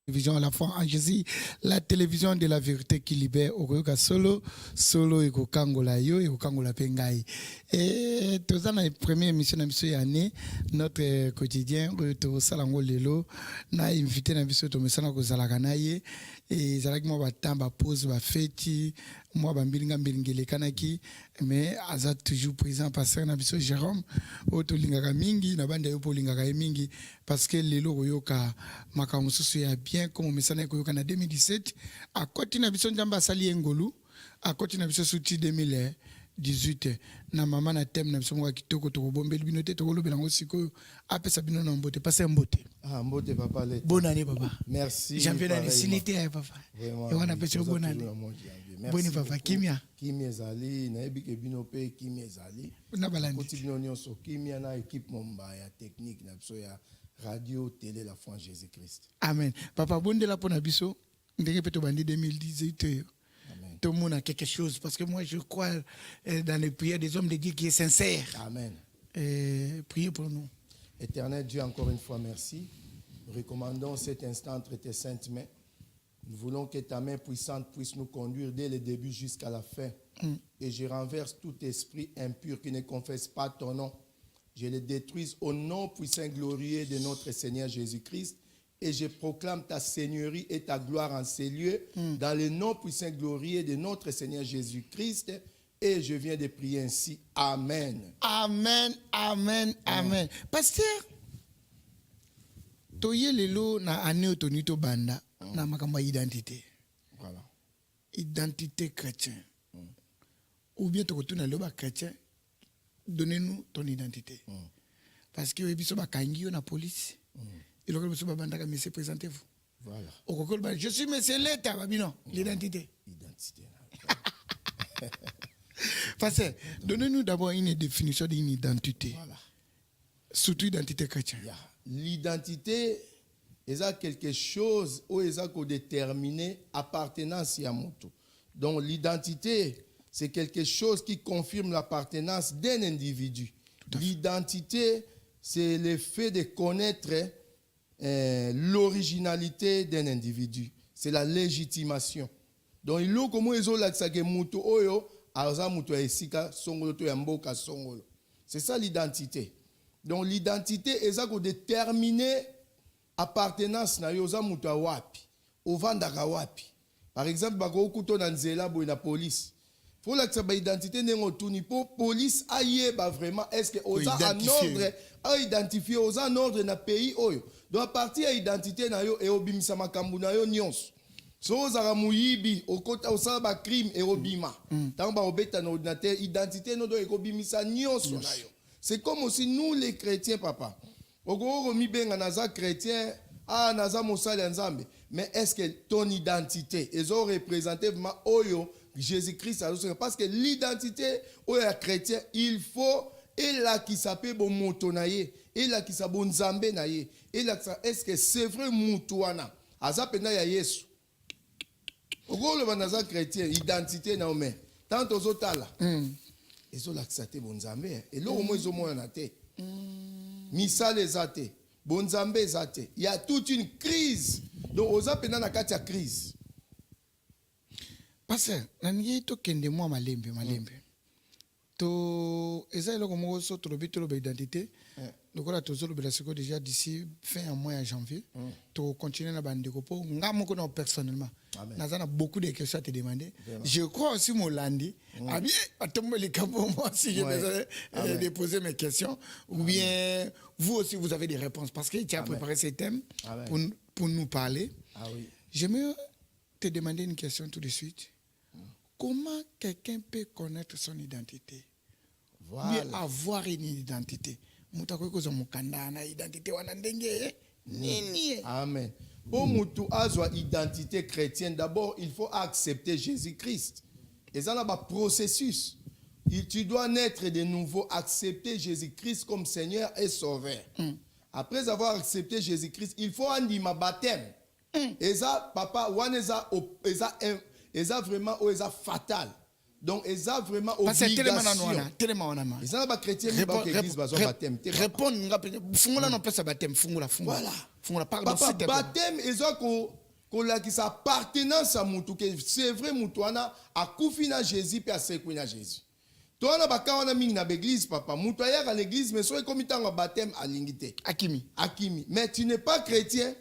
Télévision à la fois en Jésus, la télévision de la vérité qui libère Okoyoka solo et Kokangola yo et Kokangola pengai. Et tout ça dans la première émission de monsieur année notre quotidien to salango lelo na invité na biso to mesana ko zalaka na ye et zalaki mo batamba pause ba feti moi bambilinga mbilingele kanaki mais aza toujours présent pasteur na biso Jérôme oto lingaka mingi na banda yo po lingaka mingi parce que lelo koyoka makambo susu ya bien comme mesana koyoka na 2017 à côté na biso njamba sali engolu à côté na biso suti 2018 na mama na thème na biso mo kitoko to bombeli binote to lobela ngo siko apesa bino na mbote passer mbote mbote papa le bonne année papa merci janvier l'année sinité papa et on a passé bonne année bonne papa kimia ezali na ebike bino pe kimia ezali na balandi koti bino nyonso kimia na équipe momba ya technique na biso ya radio télé la foi Jésus Christ. Amen papa bonde la pona biso ndenge peto bandi 2018 Amen. Tout le monde a quelque chose parce que moi je crois dans les prières des hommes de Dieu qui est sincère. Amen. Priez pour nous. Éternel Dieu, encore une fois merci. Nous recommandons cet instant entre tes saintes mains. Nous voulons que ta main puissante puisse nous conduire dès le début jusqu'à la fin. Et je renverse tout esprit impur qui ne confesse pas ton nom. Je le détruise au nom puissant et glorieux de notre Seigneur Jésus-Christ. Et je proclame ta seigneurie et ta gloire en ces lieux, dans le nom puissant et glorieux de notre Seigneur Jésus-Christ. Et je viens de prier ainsi. Amen. Amen, amen, amen. Pasteur, toye lelo na ane tonito banda na makamba identité. Voilà. Identité chrétienne. Ou bien tokotuna lelo ba chrétien, donnez-nous ton identité. Parce que biso ba kangi na police. Et le monsieur, présentez-vous. Voilà. Je suis monsieur l'État, l'identité. Identité. Parce que, donnez-nous d'abord une définition d'une identité. Voilà. Surtout identité chrétienne. Yeah. L'identité, c'est quelque chose où il faut déterminer appartenance à moto. Donc l'identité, c'est quelque chose qui confirme l'appartenance d'un individu. L'identité, c'est le fait de connaître l'originalité d'un individu. C'est la légitimation. Donc, il faut comme ils ont l'accès muto oyo aza muto esika songolo to yamboka songolo. C'est ça l'identité. Donc l'identité est ça que déterminer appartenance na yo za muto wapi, ovandaka wapi. Par exemple, bako kuto na nzela boy na police. Faut l'accès ba identité nengo tuni po police ayeba vraiment est-ce que oza en ordre à identifier oza en ordre na pays oyo. Donc à partir de l'identité na yo et obimisa makambu na yo nyonso. So ozaka muyibi okota osala ba crime et obima. Tant ba obeta na ordinateur identité no do ekobimisa nyonso na yo. C'est comme aussi nous les chrétiens papa. Okoko mi benga naza chrétien naza mosali nzambe. Mais est-ce que ton identité ezo représenter vraiment oyo Jésus-Christ parce que l'identité oyo chrétien il faut et là qui s'appelle bon motonaye et là qui s'appelle bon nzambe naye et là est-ce que c'est vrai mutuana azapenda ya Yesu okolo banaza chrétien identité na ome tant ozotala ezo laxate bon nzambe et lo mo ezo mona na te misale ezate bon nzambe ezate il y a toute une crise donc ozapenda na kati ya crise parce que nani to kende moi malembe to eza eloko moko so tolobi toloba identité lokola tozolobela siko déjà d'ici fin à mois de janvier to continuer na bandeko po nga moko na personnellement naza na beaucoup de questions à te demander. Je crois aussi Molandi a bien atombe les capos moi si je devais déposer mes questions ou bien vous aussi vous avez des réponses parce que tu as préparé ces thèmes pour nous parler. J'aimerais te demander une question tout de suite. Comment quelqu'un peut connaître son identité? Voilà. Bien avoir une identité. Amen. Pour mutu azwa identité chrétienne, d'abord il faut accepter Jésus-Christ. Et ça là un processus. Tu dois naître de nouveau, accepter Jésus-Christ comme Seigneur et Sauveur. Après avoir accepté Jésus-Christ, il faut andima baptême. Et ça papa one eza vraiment fatal. Donc eza vraiment obligation. Ils ont pas chrétien qui va église bazon baptême. Répondre fungula non pesa baptême fungula. Voilà. Papa, baptême, qui sa appartenance à Moutou, c'est vrai, Moutouana, a koufi na Jésus, puis a sekoui na Jésus. Toi, on a bakka na ming na l'église, papa. Moutouaya à l'église, mais soit comme un baptême à l'ingité. Akimi. Mais tu n'es pas chrétien.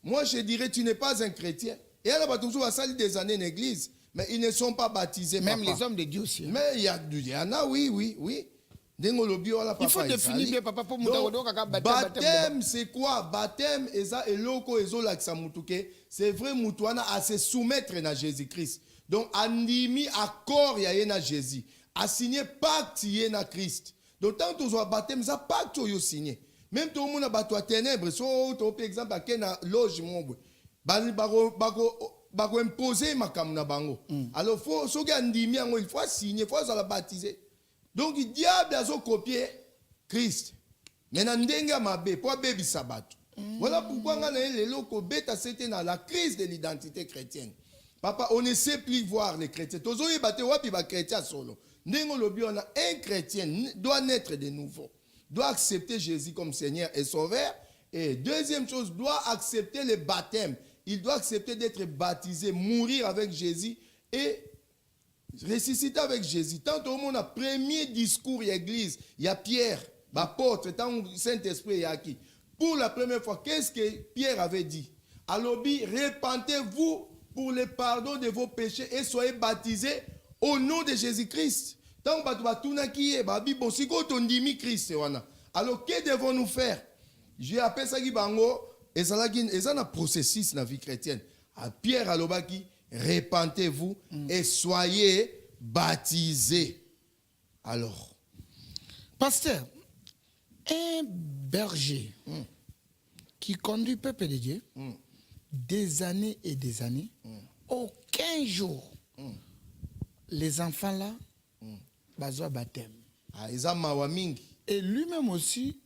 Moi, je dirais, tu n'es pas un chrétien. Et elle a toujours sali des années en église, mais ils ne sont pas baptisés. Même papa. les hommes de Dieu aussi. Mais il y en a, oui. Il faut définir bien, papa, pour baptême, c'est quoi? Baptême, c'est vrai, Moutouana à se soumettre à Jésus-Christ. Donc, andimi accord à Jésus. A signé pacte à Christ. Donc, tant que tu as baptême, ça pacte tu as signé. Même tout le monde a battu à ténèbres. Si par exemple, à quel loge, bako imposer ma kamna bango. Alors, il faut signer, il faut se baptiser. Donc, le diable a copié Christ. Maintenant, ndenga mabe, pour baby sabbat. Voilà pourquoi on a les locaux bêta, c'était dans la crise de l'identité chrétienne. Papa, on ne sait plus voir les chrétiens. Tous les bateaux, wapi ba chrétien solo. Ndengo lobi, on a un chrétien doit naître de nouveau, doit accepter Jésus comme Seigneur et Sauveur. Et deuxième chose, doit accepter le baptême. Il doit accepter d'être baptisé, mourir avec Jésus et ressusciter avec Jésus. Tant au monde a premier discours, il y a l'église, il y a Pierre, l'apôtre, tant le Saint-Esprit il y a qui. Pour la première fois, qu'est-ce que Pierre avait dit? Alors, repentez-vous pour le pardon de vos péchés et soyez baptisés au nom de Jésus-Christ. Tant que alors, que devons-nous faire? J'ai appelé ça qui bango, et ça a un processus dans la vie chrétienne. À Pierre alobaki, repentez-vous et soyez baptisés. Alors, pasteur, un berger qui conduit le peuple de Dieu des années et des années, aucun jour, les enfants là, besoin baptême. Et lui-même aussi,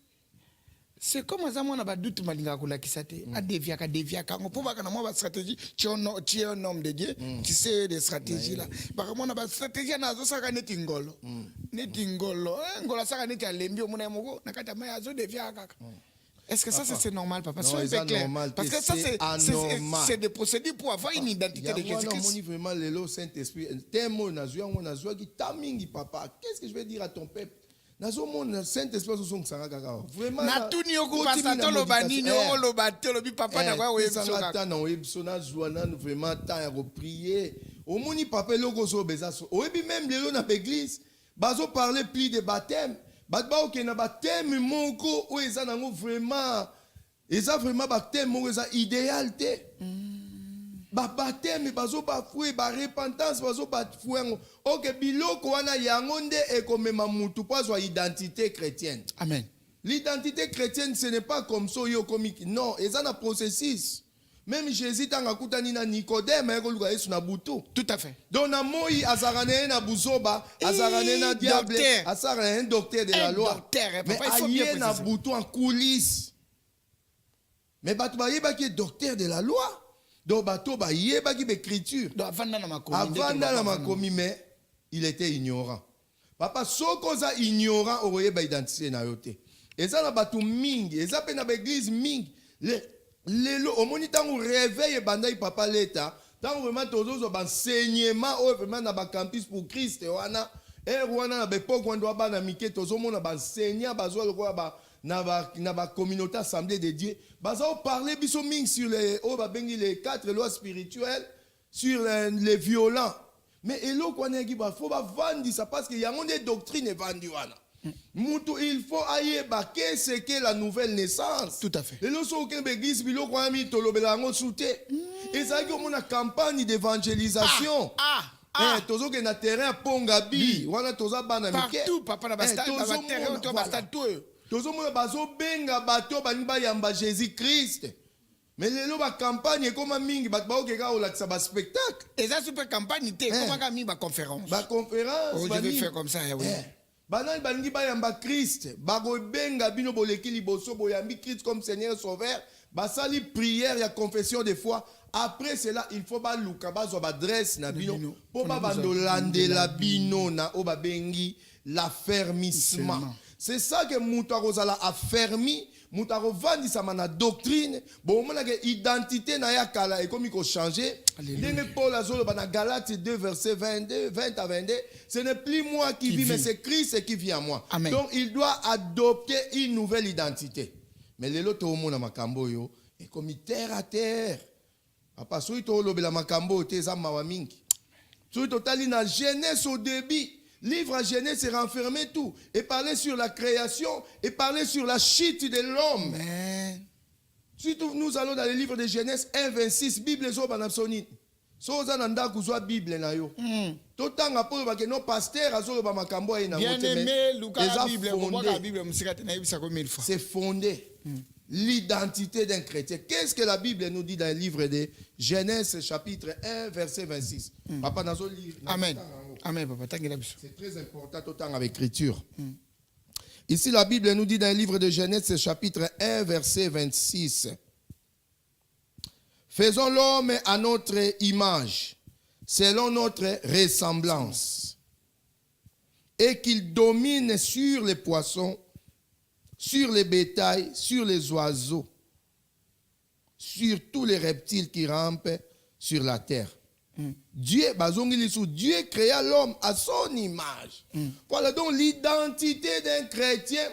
c'est comme ça on a pas doute malinga kula kisate a dévier quand pour pas que moi stratégie tu es un homme de Dieu tu sais des stratégies là par moi on a pas stratégie na zo saka netingolo ngola saka neti alembi omuna moko na kata ma zo dévier kaka. Est-ce que ça c'est normal papa? Non, c'est normal parce que ça c'est des procédures pour avoir une identité de Jésus-Christ. On vraiment le Saint-Esprit tellement na zo qui tamingi papa. Qu'est-ce que je vais dire à ton peuple? Vraiment même les gens dans l'église bazo parler plus de baptême batba ok na baptême moko o eza nango vraiment baptême moko eza idéalité baptême bazo ba foué ba repentance bazo ba foué ok biloko wana yango nde ekomema mutu po azwa identité chrétienne. Amen. L'identité chrétienne ce n'est pas comme ça yo comique non eza na processus. Même Jésus tanga kutani na Nicodème ekoluka Yesu na butu. Tout à fait. Donc na moi azarane na buzoba azarane na diable azarane un docteur de la loi. Mais il faut bien na butu en coulisses. Mais batu ba yeba ki docteur de la loi. Donc bato ba yeba ki écriture. Avant na makomi mais il était ignorant. Papa sokoza ignorant o yeba identité na yote. Eza na batu mingi, eza pe na église mingi. Lelo au moni tango réveille bandai papa leta tango vraiment tozo enseignement o vraiment na ba campus pour Christ wana wana na bepoko ndo ba na mike tozo mona ba enseignant bazo le ba na ba communauté assemblée de Dieu bazo parler biso ming sur les bengi les 4 lois spirituelles sur les violents mais elo ko na ki ba faut ba vendre ça parce que y a des doctrines vendues wana. Il faut aller qu'est-ce que la nouvelle naissance. Tout à fait. Et lorsque aucun église bilo kwa mi tolobelango souté. Et ça qui on a campagne d'évangélisation. Tozo ke na terrain pongabi, wana toza bana mike. Partout papa na basta terrain to basta tout. Tozo mona bazo benga bato bani ba yamba Jésus-Christ. Mais lelo ba campagne comme mingi ba oke ka olakisa ba spectacle. Et ça super campagne té comme ka mi ba conférence. Ba conférence je vais faire comme ça oui. Banani balingi bayamba Christ bago benga bino boleki liboso boyambi Christ comme Seigneur Sauveur basali prière ya confession de foi après cela il faut ba luka bazwa ba adresse na bino po ba bandolande la bino na o ba bengi l'affermissement C'est ça que Moutarozala a fermé, Moutarovandi sa mana doctrine, bon on a identité na ya kala et comme il faut changer. Denge Paul azolo bana Galates 2 verset 22, 20 à 22, ce n'est plus moi qui vis mais c'est Christ qui vit en moi. Amen. Donc il doit adopter une nouvelle identité. Mais les loto au monde makambo yo et comme terre à terre. Papa soy to lobela makambo te za mawa mingi. Soy totali na Genèse au début. Livre à Genèse, c'est renfermé tout. Et parler sur la création, et parler sur la chute de l'homme. Surtout, nous allons dans le livre de Genèse 1, 26, Bible est banapsonine. Soza nanda kuzwa Bible na yo. Totanga polo ba ke no pasteur azolo ba makambo ina bien aimé, Lucas la Bible, fondé. la Bible, C'est fondé. L'identité d'un chrétien. Qu'est-ce que la Bible nous dit dans le livre de Genèse chapitre 1 verset 26? Papa nazo lire. Amen. Amen, papa. C'est très important autant avec l'écriture. Ici, la Bible nous dit dans le livre de Genèse, chapitre 1, verset 26. Faisons l'homme à notre image, selon notre ressemblance, et qu'il domine sur les poissons, sur les bétails, sur les oiseaux, sur tous les reptiles qui rampent sur la terre. Dieu créa l'homme à son image. Voilà donc l'identité d'un chrétien,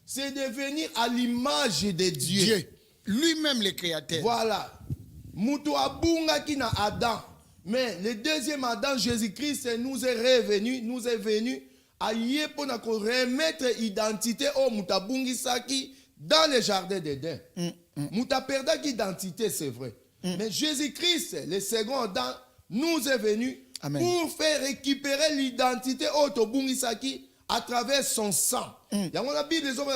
c'est de venir à l'image de Dieu. Dieu, lui-même le créateur. Voilà. Moutou abunga ki na Adam. Mais le deuxième Adam, Jésus-Christ, nous est venu à y pour remettre l'identité au Moutabungi Saki dans le jardin d'Éden. Mouta perda l'identité, c'est vrai. Mais Jésus-Christ, le second Adam, nous est venu pour faire récupérer l'identité au Tobungi Saki à travers son sang. Il y a la Bible dans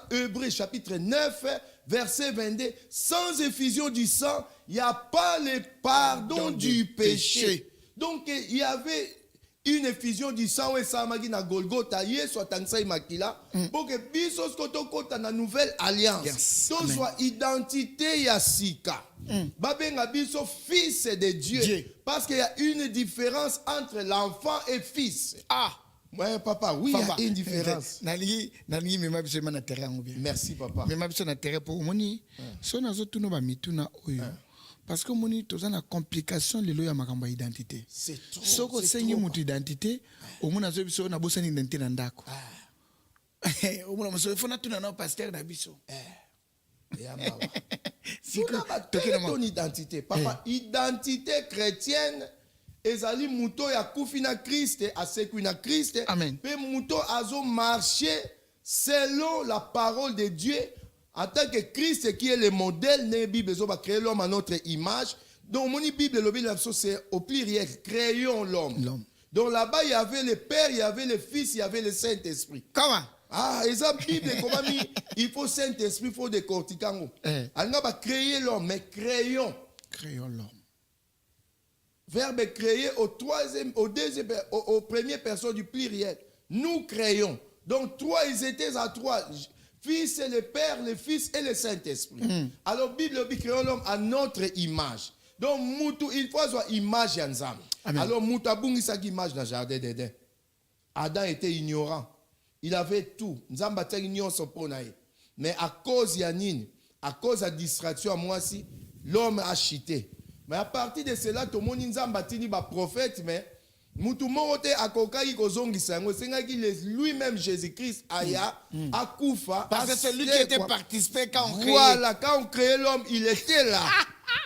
Hébreux chapitre 9, verset 22. Sans effusion du sang, il n'y a pas le pardon du péché. Donc il y avait une effusion du sang et ça m'a dit na Golgotha yeso atangisa makila pour que biso skoto kota na nouvelle alliance. Donc soit identité ya sika. Babenga biso fils de Dieu. Parce qu'il y a une différence entre l'enfant et fils. Ah. Ouais, papa, oui, il y a une différence. Merci, papa. Parce que moni toza na complication lelo ya makambo ya identité. C'est trop. Soko sengi mutu identité, omuna zo biso na bosani identité na ndako. Omuna moso fona tuna na pasteur na biso. Ya mawa. Ton identité, papa, identité chrétienne ezali muto ya kufi na Christ, asekwi na Christ. Amen. Pe muto azo marcher selon la parole de Dieu. En tant que Christ qui est le modèle, la Bible va créer l'homme à notre image. Donc, mon Bible, c'est au pluriel, créons l'homme. Donc là-bas, il y avait le Père, il y avait le Fils, il y avait le Saint-Esprit. Comment? Ah, et ça, Bible, comment il faut Saint-Esprit, il faut décortiquer. Alors, on va créer l'homme, mais créons. Créons l'homme. Verbe créer au premier personne du pluriel. Nous créons. Donc, trois, ils étaient à trois. Fils et le Père, le Fils et le Saint-Esprit. Alors, Bible créons l'homme à notre image. Donc, il faut avoir image ensemble. Alors, Moutou abungi sa image dans le jardin d'Éden. Adam était ignorant. Il avait tout. Nzamba t'a ignoré son pronaï. Mais à cause de à cause de la distraction, moi aussi, l'homme a chuté. Mais à partir de cela, tout le monde Nzamba tini ba prophète, mais Moutou morote akokaki kozongisa yango sengaki lui-même Jésus-Christ aya akufa parce que c'est lui qui était participé quand on créait. Voilà, quand on créait l'homme, il était là.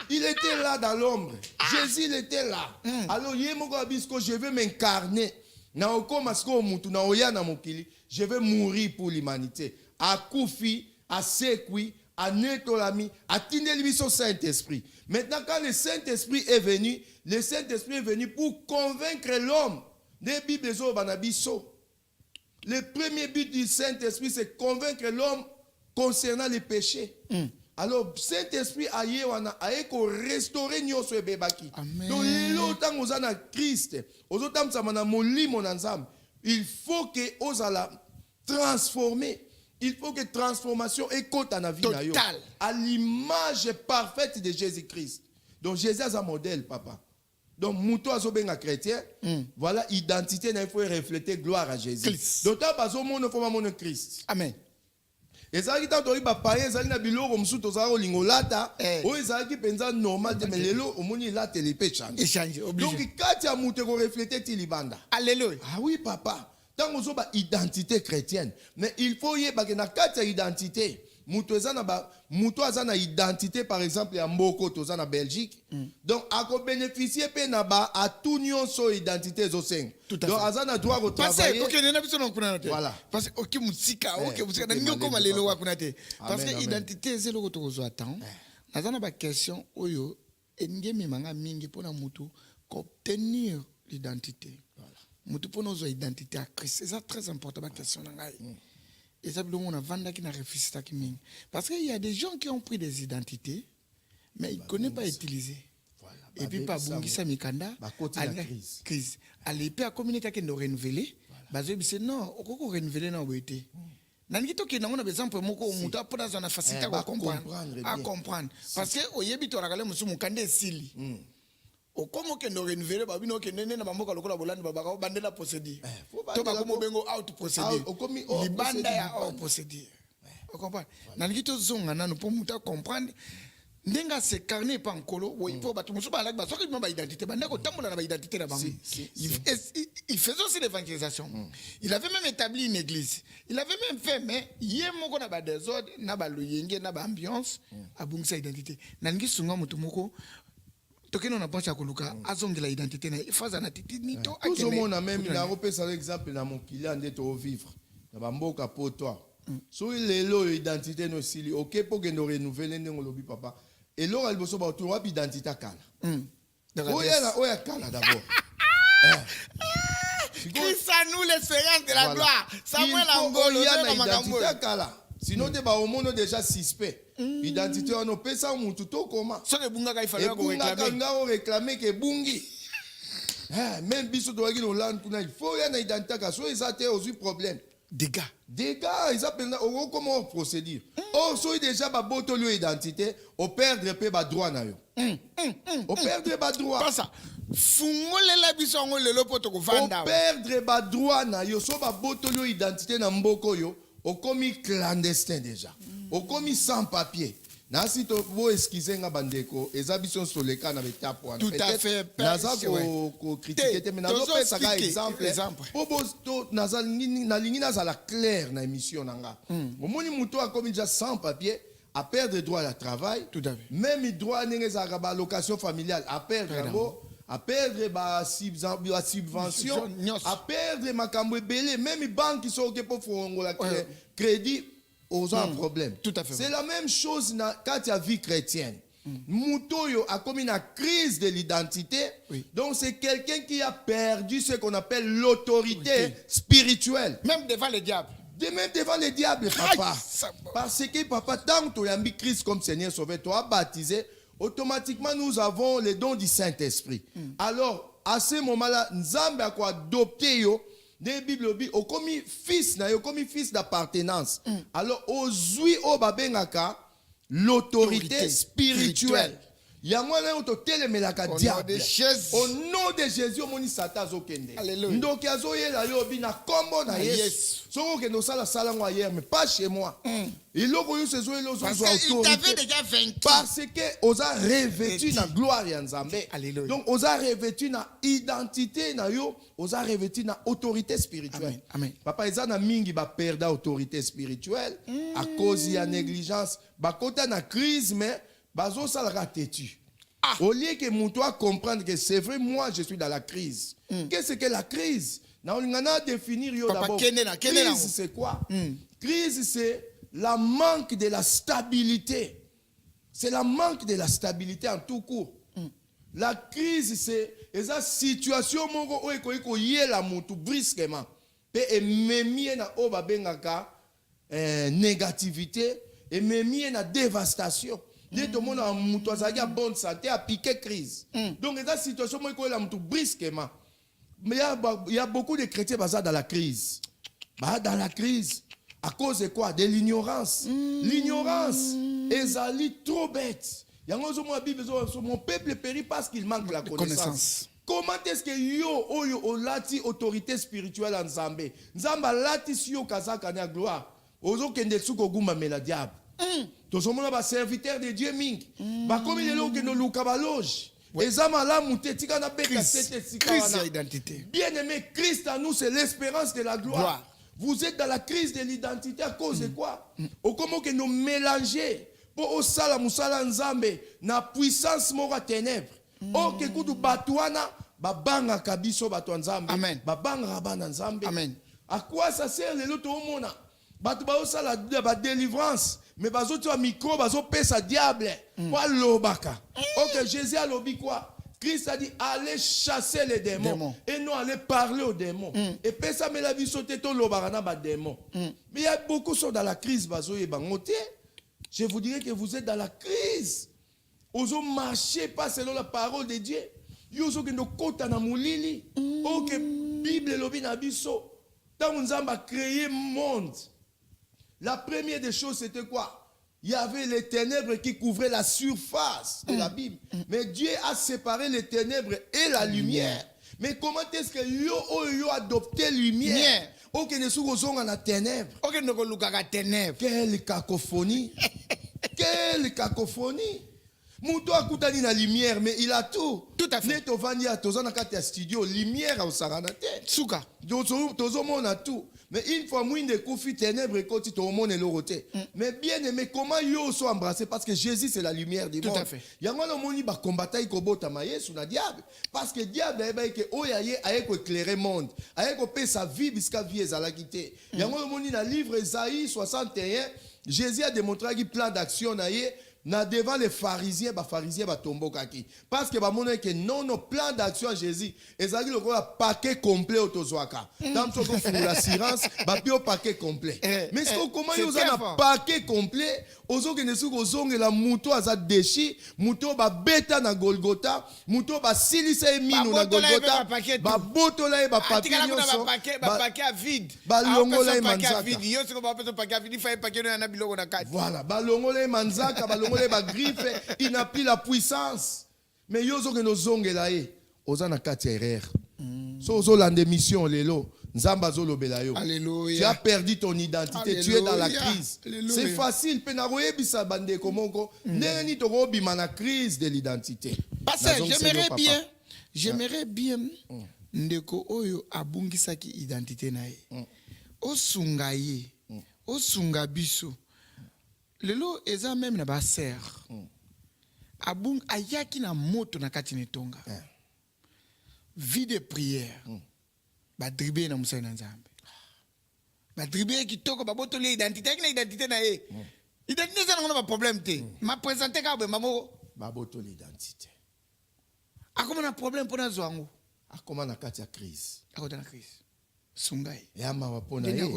Il était là dans l'ombre. Jésus il était là. Alors yemoko abisko je vais m'incarner. Na okoma sko mutu na oya na mokili, je vais mourir pour l'humanité. Akufi, asekwi, anetolami, atindeli biso Saint-Esprit. Maintenant, quand le Saint-Esprit est venu, le Saint-Esprit est venu pour convaincre l'homme. Le premier but du Saint-Esprit, c'est convaincre l'homme concernant les péchés. Alors, Saint-Esprit a restauré nyoso ebebaki. Donc, l'autant aux ana Christ, aux autres samana molimo nanzam, il faut que aux ala transformer. Il faut que transformation écoute en vie à l'image parfaite de Jésus-Christ. Donc Jésus est un modèle, papa. Donc, Mouto Azobenga chrétien, voilà, identité, il faut refléter gloire à Jésus. Christ. D'autant pas au monde, il faut mon Christ. Amen. Et ça qui t'a donné ba païen, ça qui n'a bilo comme sous toza o lingolata, Eh. o ça qui pensa normal de mais lelo au moni la télé peut changer. Échange, obligé. Donc quand tu as Mouto ko refléter tilibanda. Alléluia. Ah oui papa, tant on a identité chrétienne, mais il faut y ba que na kati identité. Mouto azana identité par exemple ya mboko toza na Belgique. Donc a ko bénéficier pe na ba a tout nyonso identité zo seng. Tout à Donc fait. azana droit au Parce que travailler. OK nena biso na kuna te. Voilà. Parce que OK musika, OK musika na ok, nyoko malelu, malelo wa papa. kuna te. Parce Amen, que amen. identité zelo ko tozo attend. Nazana ba question oyo engemi manga mingi pona mutu ko obtenir l'identité. Voilà. Mutu pona zo identité à Christ. C'est ça très important ba question na ngai. Et ça on a vanda qui na réfléchi qui mingi. Parce qu'il y a des gens qui ont pris des identités mais ils ne connaissent pas utiliser. Voilà. Et puis pas bungisa mikanda côté la crise. Crise. Allez puis à communauté qui nous renouveler. Bazo c'est non, on peut renouveler na boité. Nangi to ki na on exemple moko muta pour dans une facilité à comprendre. Parce que oyebi to rakale musu mukande sili. O komo ke no renouveler ba bino ke nene na mamoka lokola bolandi baba ka bandela procédure. To ba komo bengo out procédure. Libanda ya out procédure. On comprend. Nangi to zonga na no pour muta comprendre. Ndenga se carnet pas encolo oui pour battre musu ba lak ba soki ba identité ba ndako tambola na ba identité na bango. Il faisait aussi l'évangélisation. Il avait même établi une église. Il avait même fait mais yé moko na ba désordre na ba luyenge na ba ambiance a bungisa identité. Nangi sunga mutu moko tokeno na pencha koluka azongela identité na ifaza na titi ni to akene. Tout le monde a même na repesa l'exemple na mon client ndeto vivre. Na ba mboka pour toi. So lelo identité no sili OK pour que nous renouveler ndenge lobi papa. Et là, elle bosse pour trouver identité kala. Oya kala d'abord. Christ à nous l'espérance de la gloire. Samuel Angolo, il y a identité kala. Sinon tu vas au monde déjà suspect. Identité on peut ça on tout comment. Ça que bunga il fallait qu'on réclamer. On réclamer que bungi. Même biso doit dire Hollande il faut y a une identité kala. So ils ont aussi problème. Dégâts, ils appellent comment procédure. Oh, so déjà ba boto lo identité, au perdre pe ba droit na yo. Au perdre ba droit. Pas ça. Fungole la biso ngole lo poto ko vanda. Au perdre ba droit na yo, so ba boto lo identité na mboko yo, au commis clandestin déjà. Au commis sans papier. Na si to vo excuser nga bandeko, ezabison soleka na betapo wana. Tout à fait. Naza ko critiquer te mais nazo pesa ka exemple. Pobo to naza na lingi naza la clair na émission nanga. Omoni muto a commis déjà sans papier à perdre droit à travail. Tout à fait. Même droit n'engeza ba location familiale à perdre à perdre ba subvention à perdre makambo belé même banque qui sont OK pour fongola crédit aux un problème. Tout à fait. C'est la même chose quand tu as vie chrétienne. Moutoyo a commis une crise de l'identité. Oui. Donc c'est quelqu'un qui a perdu ce qu'on appelle l'autorité spirituelle. Même devant le diable. Même devant le diable, papa. Parce que papa, tant que tu as mis Christ comme Seigneur Sauveur, tu as baptisé, automatiquement nous avons le don du Saint-Esprit. Alors, à ce moment-là, Nzambe a quoi adopté yo. Des Bible au commis fils na yo commis fils d'appartenance. Alors ozui o babengaka l'autorité spirituelle. Yango na to telemelaka diable. Au nom de Jésus au moni Satan zokende. Ndoki azoyela yo bina kombo na Yesu. Soko ke no sala ngwa hier mais pas chez moi. Iloko yo sezo elo zo autorité. Il t'avait déjà vaincu. Parce que osa revêtu na gloire ya Nzambe. Donc osa revêtu na identité na yo, osa revêtu na autorité spirituelle. Amen. Papa eza na mingi ba perdre autorité spirituelle à cause ya négligence, ba kota na crise mais bazo salaka têtu. Au lieu que mon toi comprendre que c'est vrai moi je suis dans la crise. Qu'est-ce que la crise? Na on définir yo d'abord. Crise c'est quoi? Crise c'est la manque de la stabilité. C'est la manque de la stabilité en tout court. La crise, c'est la situation où il y a la moutou brusquement. Et même na oba bengaka négativité et même na dévastation. Dès tout le monde a moutou a bonne santé a piqué crise. Donc la situation où il y a la moutou brusquement. Mais il y a beaucoup de chrétiens dans la crise. Dans la crise. À cause de quoi? De l'ignorance. L'ignorance est trop bête. Mon peuple périt parce qu'il manque la connaissance. Comment est-ce que yo oyo olati autorité spirituelle en Nzambe? Nzamba lati si yo kazaka na gloire. Ozo kende suko gumba mela diable. Tozomona ba serviteur de Dieu mingi. Ba komi lelo ke no luka ba loge. Ezama la mute tika na beka tete sika wana. Identité. Bien-aimé, Christ en nous c'est l'espérance de la gloire. Vous êtes dans la crise de l'identité à cause de quoi? Au comment que nous mélanger pour au sala musala nzambe na puissance mora ténèbres. Oh que kudu batwana babanga kabiso batwa nzambe. Amen. Babanga rabana nzambe. Amen. À quoi ça sert le loto mona? Batu ba osala ba délivrance mais bazo tu micro bazo pesa diable. Kwa lobaka. OK, Jésus a lobi quoi? Christ a dit allez chasser les démons et non allez parler aux démons. Et puis ça me la vie sauter ton lobarana ba démons. Mais il y a beaucoup qui sont dans la crise bazo et bangoté. Je vous dirais que vous êtes dans la crise. Ozo marcher pas selon la parole de Dieu. Yozo que no kota na mulili. OK, Bible lobi na biso. Tant Nzamba a créé monde. La première des choses c'était quoi? Il y avait les ténèbres qui couvraient la surface de la Bible. Mais Dieu a séparé les ténèbres et la lumière. Mais comment est-ce que yo a adopté lumière? Ok, ne sommes pas dans ténèbres. Ok, nous sommes dans ténèbres. Quelle cacophonie! Quelle cacophonie! Mouto a koutani na lumière, mais il a tout. Tout à fait. Neto vania, toza na kati ya studio, lumière au saranate. Souka. Tozo mona tout. Mais une fois moins de koufi ténèbres et côté tout le monde est l'oroté. Mais bien aimé, comment yo sont embrassés? Parce que Jésus c'est la lumière du monde. Tout à fait. Yango no moni ba combattre ko bota maye sous na diable. Parce que diable ba ke oyaye aye ko éclairer monde. Aye ko pe sa vie jusqu'à vie ezalakité. Yango no moni na livre Isaïe 61, Jésus a démontré qu'il plan d'action na ye. Na devant les pharisiens ba tombo kaki parce que ba mona que non plan d'action à Jésus ezali le paquet complet autozoaka dans ce qu'on fait l'assurance ba pio paquet complet mais ce comment yo za na paquet complet ozo que ne sou kozonge la muto aza déchi muto ba beta na Golgotha muto ba silisa emino na Golgotha ba botola ba papier nyonso ba paquet vide ba longola manzaka yo ce ko ba paquet vide fa paquet na biloko na kati voilà ba longola manzaka ba ba griffe, il n'a plus la puissance. Mais yozo que nos zongela e, ozana kati erreur. So ozo lande mission lelo, nzamba zolo belayo. Alléluia. Tu as perdu ton identité, Alléluia. tu es dans la crise. Alléluia. C'est facile, penaroye bisa bande komoko, neni to robi mana crise de l'identité. Parce que j'aimerais bien ndeko oyo abungisaki identité na ye. Osunga ye, osunga biso. Lelo eza même na ba ser. Abung ayaki na moto na kati netonga. Vie de prière. Ba dribe na musa na Nzambe. Ba dribe kitoko ba botoli identité na identité na ye. Identité ça na ba problème te. Ma présenter ka ba mamo ba botoli identité. Akoma na problème pona zwango. Akoma na kati ya crise. Akota na crise. Sungai. Yama wapona ye.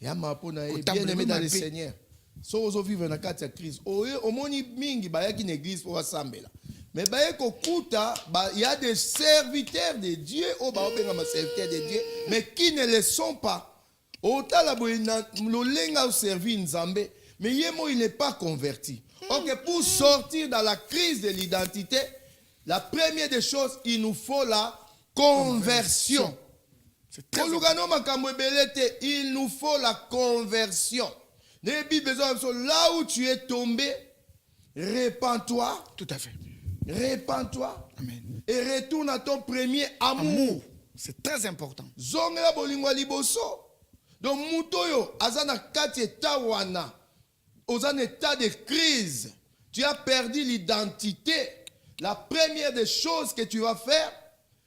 Yama wapona ye. Bien aimé dans le Seigneur. So ozo vivre na kati ya crise omoni mingi bayaki na église pour assemblera mais baye kokuta il y a des serviteurs de Dieu au baobenga ma serviteurs de Dieu mais qui ne le sont pas otala boina lolenga au servir Nzambe mais yemo il n'est pas converti. OK, pour sortir dans la crise de l'identité la première des choses il nous faut la conversion. C'est très il nous faut la conversion. Là où tu es tombé, répands-toi. Tout à fait. Répands-toi. Amen. Et retourne à ton premier amour. C'est très important. Zongela bolingwa liboso. Donc mutoyo azana kati tawana. Ozan état de crise. Tu as perdu l'identité. La première des choses que tu vas faire,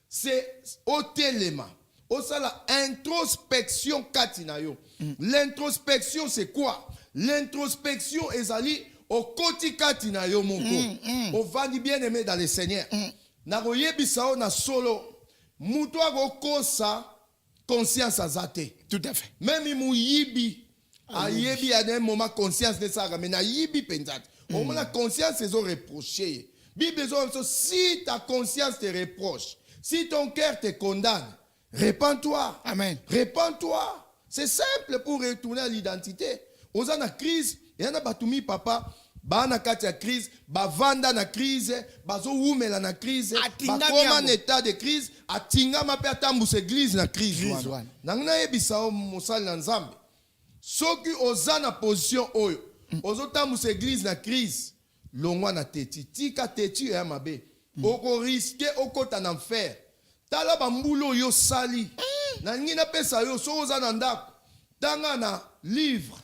c'est ôter les mains. Osa la introspection katinayo. L'introspection c'est quoi? L'introspection ezali au koti katinayo moko. Au vandi bien aimé dans le Seigneur. Na royebisa na solo muto akokosa conscience azate. Tout à fait. Même imuyibi ayebi à un moment conscience de ça mais na yibi pensate. Au moment la conscience ils ont reproché. Bible si ta conscience te reproche, si ton cœur te condamne, répands-toi. Amen. Répands-toi. C'est simple pour retourner à l'identité. Aux en a crise, et on a batumi papa, bana kati ya crise bavanda na crise bazowumela na crise bakoma na état de crise atingama mpe atambusa église na crise wana nangi nayebisa o mosali na nzambe soki oza na position oyo ozotambusa église na crise longwa na teti tika teti ya mabe okoriske okota na enfer tala bambula oyo osali nangi napesa yo soki oza na ndako tanga na livre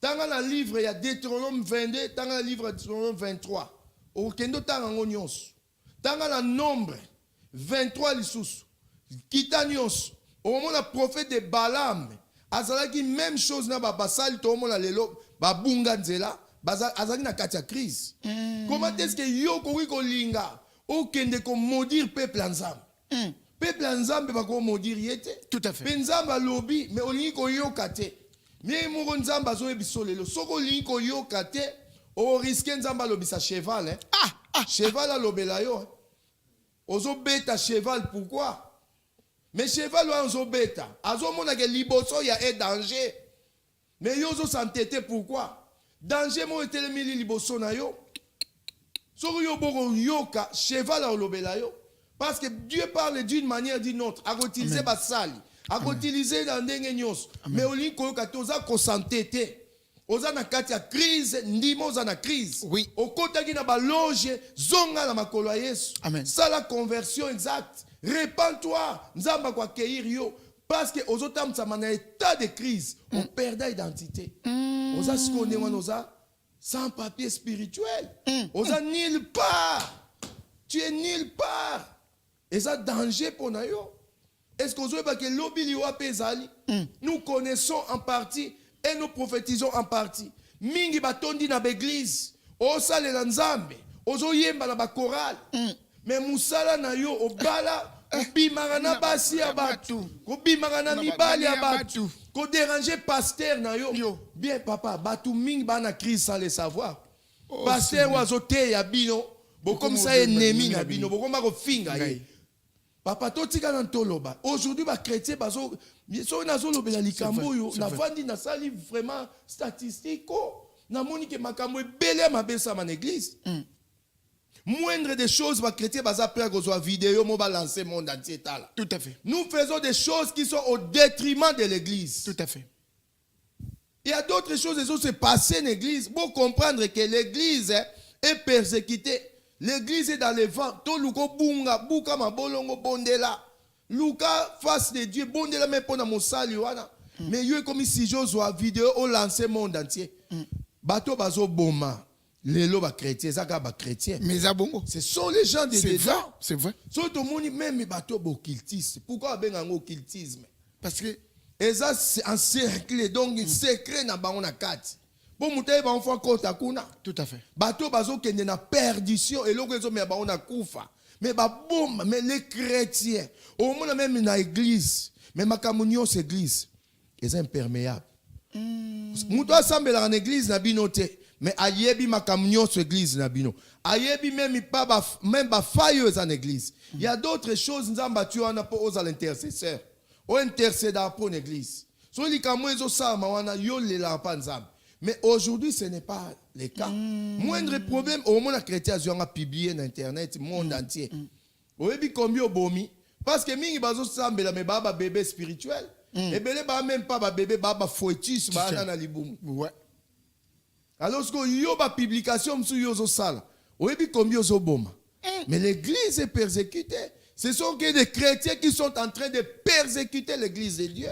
il y a Deutéronome 22, dans le livre de Deutéronome 23. Au kendo tanga ngonyos. Dans le nombre 23 lisusu. Kita nyos. Au moment la prophète de Balaam, azalaki même chose na basali to moment la lelo babunga nzela, azalaki na katia crise. Comment est-ce que yo ko linga au kende ko maudire peuple ensemble? Peuple ensemble ba ko maudire yete. Tout à fait. Penzamba lobby mais olingi ko yo kate. Mais mon nzamba zo ebisolelo soko linko yo kate o risque nzamba lobisa cheval hein. Cheval a lobela yo ozo beta cheval pourquoi mais cheval ozo beta azo mona ke liboso ya e danger mais yo zo s'entêter pourquoi danger mo etelemeli liboso na yo soko yo boko yoka cheval a lobela yo parce que Dieu parle d'une manière d'une autre a utiliser basali a utiliser dans ndenge nyos mais oli koyoka toza ko s'entêter oza na kati ya crise ndimo oza na crise oui okotaki na baloge zonga na makolo ya Yesu ça la conversion exacte répands-toi nzamba kwa accueillir yo parce que ozotamsa na état de crise on perd d'identité oza skonde wana oza sans papier spirituel oza nulle part tu es nulle part et ça danger pour na yo. Est-ce qu'on que l'obili wa pezali nous connaissons en partie et nous prophétisons en partie. Mingi batondi na l'église, o sale la nzambe, ozo yemba na ba chorale. Mais musala na yo obala obimaka na basi ya batu, obimaka na mibali ya batu, ko déranger pasteur na yo. Bien papa, batu mingi ba na crise sans le savoir. Pasteur wazo te ya bino, bo comme ça ennemi na bino, bo comme ko finga ye. Papa totika na toloba. Aujourd'hui ba chrétien bazo so nazo lobela likambo yo na vandi na sali vraiment statistico na moni ke makambo ebele mabesa ma église. Moindre des choses ba chrétien baza prêt ko zo vidéo mo ba lancer monde entier tala. Tout à fait. Nous faisons des choses qui sont au détriment de l'église. Tout à fait. Il y a d'autres choses qui se passent dans l'église pour comprendre que l'église est persécutée. L'église est dans le vent. Tout le monde bunga buka mabolongo bondela. Luka face de Dieu bondela mais pour na mosali wana. Mais yo comme si Joshua vidéo au lancer monde entier. Bato bazo boma. Lelo ba chrétien, zaka ba chrétien. Mais abongo. Ce sont les gens de dedans. C'est vrai. So to moni même bato bo occultisme. Pourquoi ben en occultisme? Parce que et ça c'est un cercle donc secret na bango na kati. Bon mutaye ba enfant kota kuna. Tout à fait. Bato bazo kende na perdition et loko ezo me ba ona kufa. Mais ba bombe mais les chrétiens au monde même na église mais makamunyo c'est église est imperméable. Muto asambela en église na binote mais ayebi makamunyo c'est église na bino. Ayebi même pas même ba failleuse en église. Il y a d'autres choses nzamba tu en a pour aux intercesseurs. Au intercédant pour l'église. So likamwe ezo sama wana yo lela pa nzamba. Mais aujourd'hui, ce n'est pas le cas. Moindre problème, au moins, les chrétiens ont publié sur Internet, le monde entier. Vous avez combien de bomi? Parce que mingi bazo sambela me baba bébé spirituel. Et belé ba même pas bébé baba fœtus ba na libumu. Ouais. Alors que yo ba publication sur yo zo sala. Vous avez combien zo boma? Mais l'église est persécutée. Ce sont que des chrétiens qui sont en train de persécuter l'église de Dieu.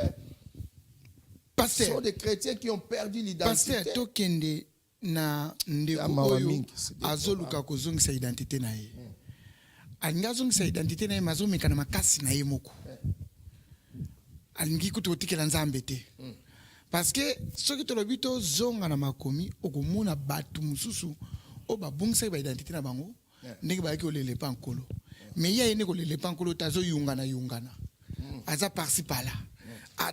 Ce sont des chrétiens qui ont perdu l'identité. Pasteur tokende na ndeko oyo azoluka kozongisa identité na ye. Alingazongisa identité na ye mazomeka na makasi na ye moko. Alingi kutotikela nzambe te. Parce que soki tolobi to zonga na makomi okomona batu mususu o babungisa ba identité na bango ndenge ba ki olele pa nkolo. Mais ya yene ko lele pa nkolo tazo yungana. Aza parsi pala.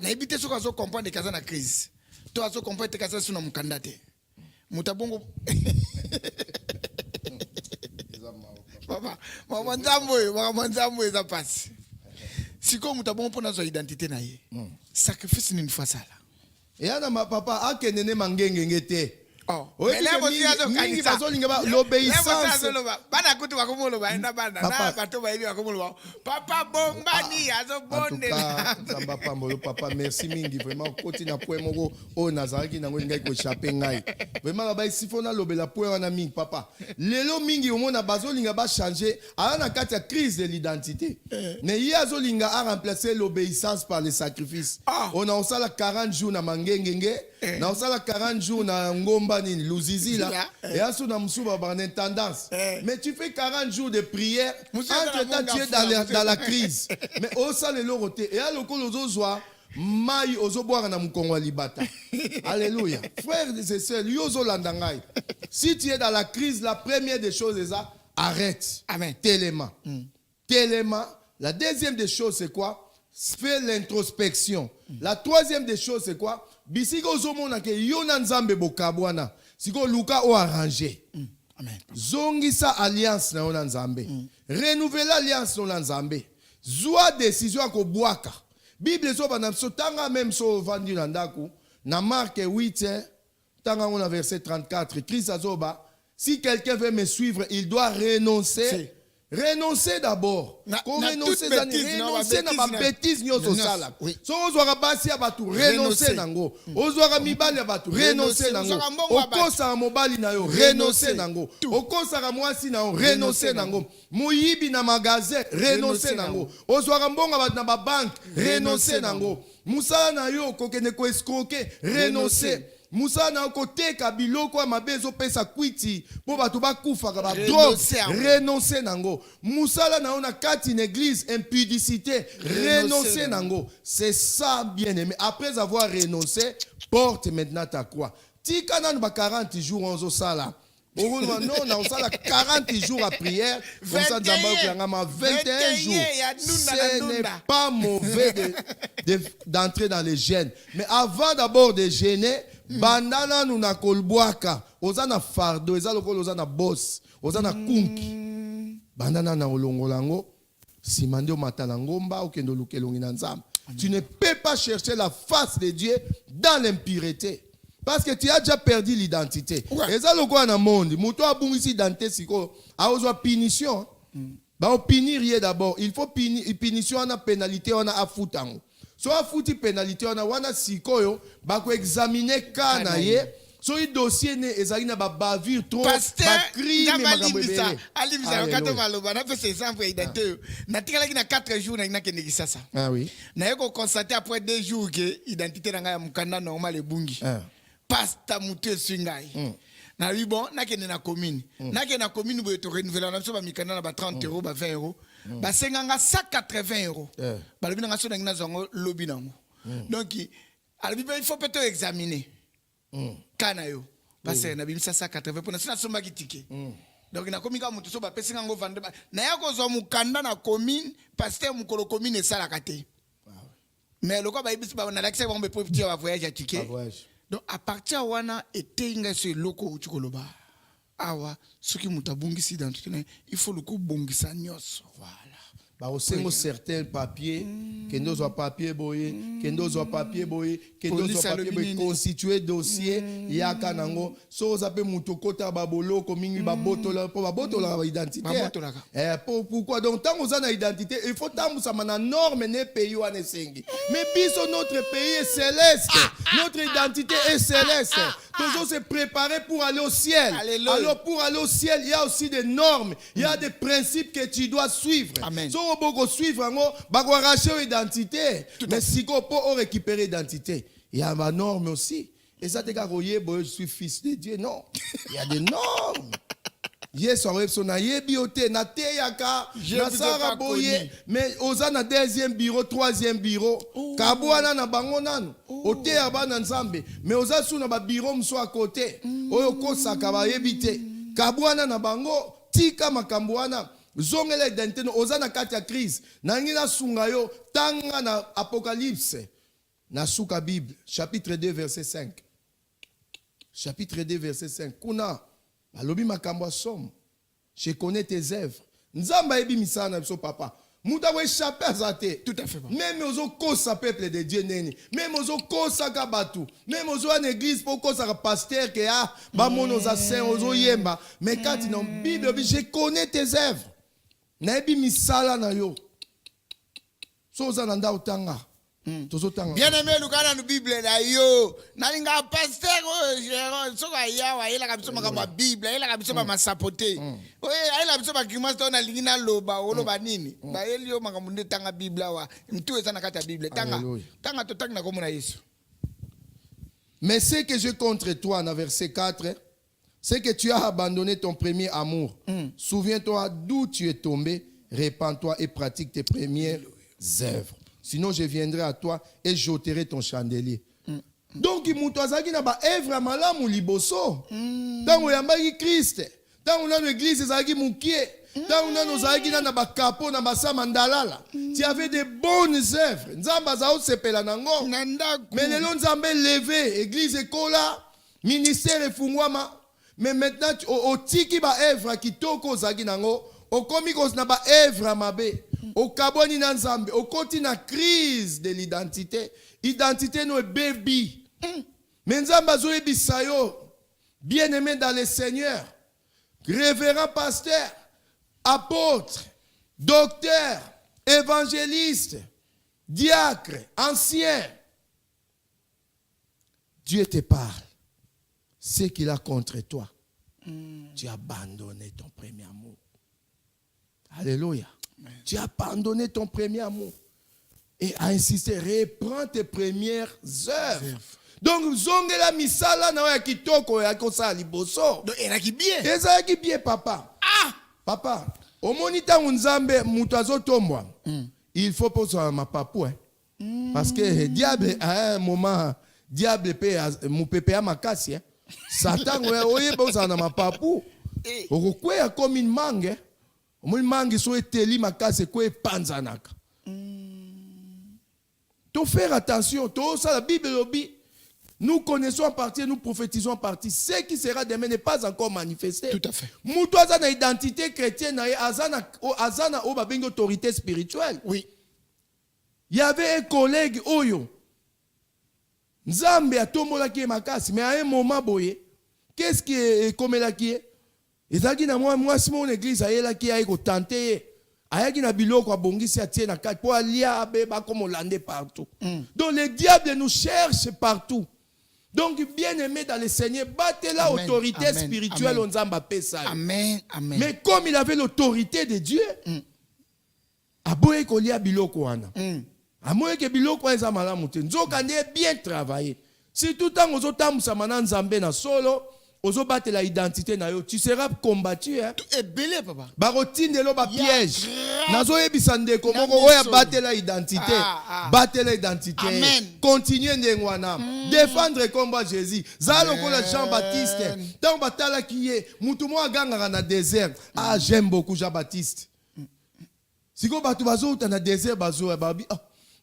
Na ebite soka zo comprendre kaza na crise. To azo comprendre kaza suna mukanda te. Mutabongo. Papa, mama nzambo eza passe. Siko mutabongo pona zo identité na ye. Sacrifice ni fois sala. Et ana ma papa akendene mangenge ngete. Oh, Oui, mais là, mingi- aussi, azo mingi kanisa. bazolinga ba- Là, l'obéissance. moi, ça, azoloba. Bana kutu wakumoloba, enda bana. Papa. Na bato ba yebi wakumoloba. Papa bombani, azo En tout bonde. cas, Zamba Pambolo, papa, merci mingi. Vraiment, continue à pouvoir moko. Oh, Nazaraki, nango ngai ko échapper ngai. Vraiment, là-bas, ici, faut na lobe la pouvoir na mingi, papa. Lelo mingi, au monde, na bazolinga ba changer. A na kati ya crise de l'identité. Mais hier, zolinga a remplacé l'obéissance par le sacrifice. Ah. On a osala 40 jours na mangengenge. Na osala 40 jours na ngomba nini, luzizi là. Et aso na msuba ba na tendance. Mais tu fais 40 jours de prière. Monsieur Entre-temps, tu es dans la crise. Mais au salé l'oroté. Et à l'oko l'ozozoa, mai ozoboire na mukongo libata. Alléluia. Frères et sœurs, yozo landangai. Si tu es dans la crise, la première des choses est ça, arrête. Amen. Téléma. Téléma. La deuxième des choses, c'est quoi? Fais l'introspection. La troisième des choses, c'est quoi? Bisiko zomona ke yona nzambe bokabwana. Siko luka o arrangé. Amen. Zongisa alliance na ona nzambe. Renouveler alliance na ona nzambe. Zwa décision ko boaka. Bible so bana so tanga même so vendu na ndaku. Na Marc 8 tanga on a verset 34. Christ azoba, si quelqu'un veut me suivre, il doit renoncer. Renoncer d'abord. Renoncer na ma bêtise nyoso sala. So ozwaka basi ya batu renoncer nango. Ozwaka mibali ya batu renoncer nango. Okosa mobali na yo renoncer nango. Okosa mwasi na yo renoncer nango. Muyibi na magasin renoncer nango. Ozwaka mbonga batu na ba banque renoncer nango. Musala na yo kokende ko escroquer renoncer. Moussa na koteka biloko mabe ezopesa kwiti po bato bakufaka ba drogue renoncer nango. Moussa na ona kati une église impudicité renoncer nango. C'est ça bien aimé. Après avoir renoncé, porte maintenant ta croix. Tika nan ba 40 jours onzo sala. Non, on a 40 jours à prière. Comme ça, 21 jours. Ce n'est pas mauvais d'entrer dans les gènes. Mais avant d'abord de gêner, bandana nous na kolboaka. Ozana fardo, ozana boss, ozana kunki. Bandana na olongolango. Simande o matalangomba ou kendo lukelongi na nzamba. Tu ne peux pas chercher la face de Dieu dans l'impureté. Parce que tu as déjà perdu l'identité. Et ça, le quoi dans le monde, muto a bon ici identité, siko, a besoin punition. Bah, on punir d'abord. Il faut punition, on a pénalité, on a affoutango. So affouti pénalité, on a wana siko yo, bah ko examiner kana ye. So i dossier ne ezali na ba bavure trop, ba crime Alimisa, kato maloba, na fait c'est exemple identité. Na tikala ki na 4 jours na kende kisasa. Ah oui. Na yeko constater après 2 jours que identité na nga ya mukanda normal ebungi. Pasta mutu swingai. Na oui bon, na kende na commune. Na kende na commune bo to renouveler na so ba mikanda na ba 30 euros, ba 20 euros. Ba senganga 180 euros. Ba lobi na so na ngina zongo lobi nango. Donc il faut peut-être examiner. Kana yo. Parce que na bimisa 180 pour na sina somba ki ticket. Donc na komika mutu so ba pesinga ngo vendre. Na yako zo mukanda na commune, pasteur mukolo commune sala kate. Mais le quoi ba ibisi ba na l'accès ba mbe petit va voyage à ticket. Donc à partir wana etenga ce loko uchikoloba. Awa soki mutabungisi dans tout il faut le ko bongisa nyos. Voilà. Bah au sein certains papiers, kendo zo papier boye, kendo zo papier boye, kendo zo papier boye constituer dossier yaka nango so zape mutokota babolo ko mingi babotola po babotola ba identité. Pourquoi donc tant aux ana identité, il faut tant ça na norme ne pays wana sengi. Mais biso notre pays est céleste. Notre identité est céleste. Toujours se préparer pour aller au ciel. Alors pour aller au ciel, il y a aussi des normes, il y a des principes que tu dois suivre. Amen. So boko suivre ngo bako racher identité. Mais si ko pour récupérer identité, il y a ma norme aussi. Et ça te garoyer je suis fils de Dieu. Non. Il y a des normes. Yes, on rêve son aïe bioté, na te yaka, na sara boye, mais oza na deuxième bureau, troisième bureau, kabouana na bango nanu, ote yaba na nzambe, mais oza sou na ba bureau mso à côté, oyo kosa kaba yebite, kabouana na bango, tika makambouana, zongela identité, oza na kati ya crise, nangina sungayo, tanga na apocalypse, na souka Bible, chapitre 2, verset 5. Chapitre 2, verset 5. Kuna, alobi makambo somme. Je connais tes œuvres. Nzamba ebi misana biso papa. Mouta va échapper à ça. Tout à fait. Même aux kosa peuple de Dieu neni. Même aux kosa kabatu. Même aux en église pour kosa pasteur que ah ba mono za saint aux yemba. Mais quand ils ont Bible, je connais tes œuvres. Naebi misala na yo. So za nanda utanga. Bien aimé, le gars dans la Bible, là, yo, nalinga pasteur, soka yawa, il a comme ça ma Bible, il a comme ça ma sapoté. Oui, il a comme ça ma grimace, on a lingina loba, loba nini. Ba elio makamunde tanga Bible wa, mtu eza na kata Bible, tanga to tanga comme na Yesu. Mais ce que je contre toi, dans verset 4, c'est que tu as abandonné ton premier amour. Souviens-toi d'où tu es tombé, répands-toi et pratique tes premières œuvres. Sinon, je viendrai à toi et j'ôterai ton chandelier. Donc, il m'a dit que œuvre malamu liboso. Tant que yambaki Christ, tant que l'église ezaki mukie, tant que nous zaki na ba kapo na ba samandalala. Tu avais de bonnes œuvres. Nzamba za osepela nango. Mais le long nzambe levé, église ekola, ministère efungwama. Mais maintenant au tiki ba œuvre kitoko zaki nango, au komi ko na ba œuvre mabe. Au kaboni na nzambe, au koti na crise de l'identité. Identité no baby. Mais nzamba zo ebisayo, bien-aimé dans le Seigneur, révérend pasteur, apôtre, docteur, évangéliste, diacre, ancien. Dieu te parle. Ce qu'il a contre toi, tu as abandonné ton premier amour. Alléluia. Tu as abandonné ton premier amour. Et a insisté, reprends tes premières œuvres. Donc, zongela misala na ya kitoko ya kosa liboso. Donc, elle a qui bien. Eza qui bien, papa. Ah! Papa, au monita unzambe mutazo tombwa. Il faut poser ma papou. Parce que diable, à un moment, diable peut moupepe ma casse. Satan, oye, poser ma papou. Okwe comme une mangue. Moi mangi so eteli makase ko epanzanaka. To faire attention, to ça la Bible obi. Nous connaissons en partie, nous prophétisons en partie. Ce qui sera demain n'est pas encore manifesté. Tout à fait. Mouto azana identité chrétienne azana o babengi autorité spirituelle. Oui. Il y avait un collègue oyo. Nzambe atombola ki makasi, mais à un moment boye, qu'est-ce qui est comme la qui est? Ezaki na moi si mon église ayela ki aiko tenter ayaki na biloko abongisi atie na kati pour alia beba comme Hollandais partout. Donc le diable nous cherche partout. Donc bien-aimé dans le Seigneur, battez la autorité spirituelle on Nzamba pesa. Amen, amen. Mais comme il avait l'autorité de Dieu, aboye ko lia biloko wana. Amoye ke biloko wana za malamu te. Nzoka ndiye bien travailler. Si tout temps ozo tambusa mana Nzambe na solo ozo battre la identité na yo, tu seras combattu hein. Et belé papa. Barotine lo ba piège. Nazo yebisa ndeko moko oya battre la identité. Battre la identité. Continuer ndengwana. Défendre combat Jésus. Zalo ko la Jean-Baptiste. Tant batala qui est mutu mo aganga na désert. Ah j'aime beaucoup Jean-Baptiste. Siko batu bazo ta na désert bazo babi.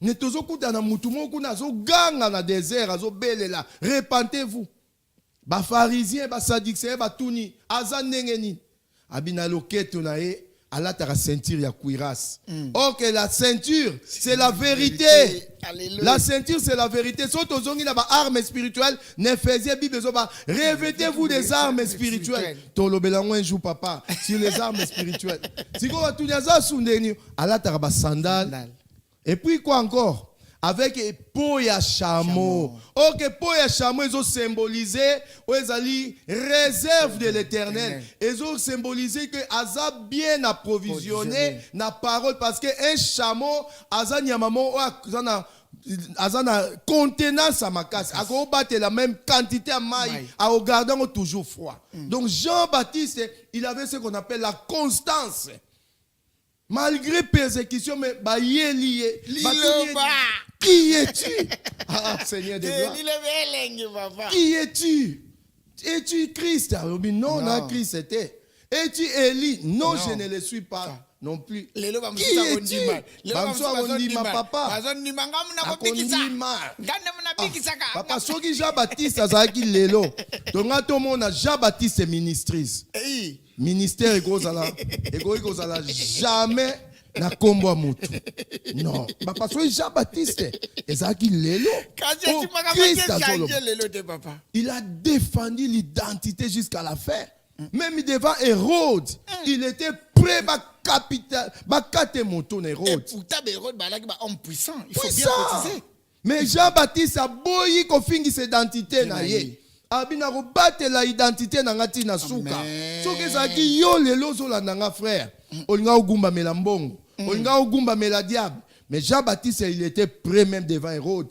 Ne tozo kuta na mutu mo kuna zo ganga na désert azo belela. Repentez-vous. Ba pharisien ba sadducéen ba tuni azanengeni abina loketo na ye alata la ceinture ya cuirasse. OK, la ceinture c'est la vérité. Alléluia. La ceinture c'est la vérité. Soto zongi na ba armes spirituelles, Néphésiens Bible zo ba revêtez-vous des armes spirituelles. Tolobela un jour papa sur les armes spirituelles. Siko batuni azasundeni alata ba sandales. Et puis quoi encore? Avec peau ya chameau. Ok, peau ya chameau, ils ont symbolisé, ils ont réserve de l'éternel. Ils ont symbolisé que Azab bien approvisionné na parole parce que un chameau, Azan Yamamo, Azana contenance à ma casse. A battre la même quantité à maille, à au gardant toujours froid. Donc Jean-Baptiste, il avait ce qu'on appelle la constance. Malgré persécution, mais bah lié. Qui es-tu? Ah, Seigneur de gloire. Qui es-tu? Es-tu Christ? Non, non, Christ était. Es-tu Élie? Non, je ne le suis pas non plus. Qui es-tu? Papa. Papa, soki Jean-Baptiste azaki lelo. Tonga to mona Jean-Baptiste ministrice. Ministère ekozala jamais na kombo mutu. Non, ba parce que Jean-Baptiste ezaki lelo. Papa. Il a défendu l'identité jusqu'à la fin. Même devant Hérode, il était prêt à capital, à capter moto Hérode. Et pourtant Hérode balaki ba homme puissant, il faut bien préciser. Mais Jean-Baptiste a boyi ko fingi cette identité na ye. Abina ko battre la identité na ngati na suka. Soki zaki yo lelo zola nanga frère. Olinga ogumba melambongo, olinga ogumba meladiable. Mais Jean-Baptiste il était prêt même devant Hérode.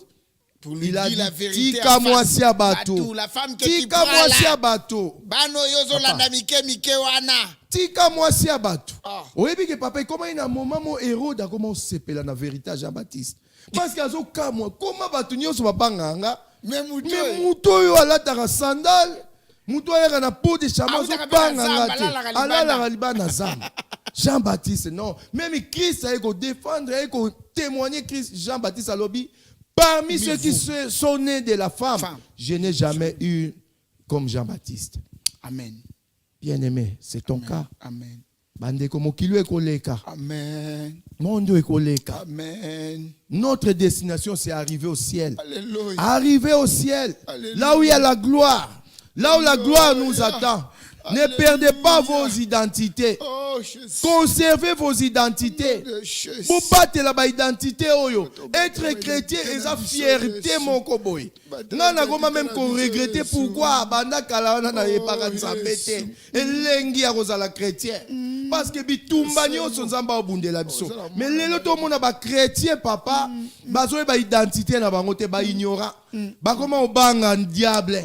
Il a dit la vérité. Tika mwasi ya bato. La femme qui tika mwasi ya bato. Bano yozo landa mike wana. Tika mwasi ya bato. Oyebi ke papa comment il a un moment mo Hérode a comment sepela na vérité à Jean-Baptiste. Parce que azo kamwa comment bato nyoso babanganga. Mais muto yo alataka sandal. Muto ayaka na peau de chameau zo banganga te. Alala libana zamba. Jean-Baptiste non. Même Christ a défendre et témoigner Christ Jean-Baptiste à lobby. Parmi ceux qui sont nés de la femme, je n'ai jamais eu comme Jean-Baptiste. Amen. Bien-aimé, c'est ton cas. Amen. Bande como kilo ekoleka. Amen. Mondo ekoleka. Amen. Notre destination, c'est arriver au ciel. Alléluia. Arriver au ciel. Alléluia. Là où il y a la gloire. Là où la gloire nous attend. Ne perdez pas vos identités. Oh, conservez vos identités. Vous battez la identité. Être chrétien est la fierté, mon cowboy. Nana goma même qu'on regrette pourquoi banda kalawana na yepaka nzambete. Elengi a rozala chrétien. Parce que bitumba nyonso nzamba obundela biso. Mais lelo to mona ba chrétien papa, bazo ba identité na bango te ba ignorant. Ba comment obanga diable.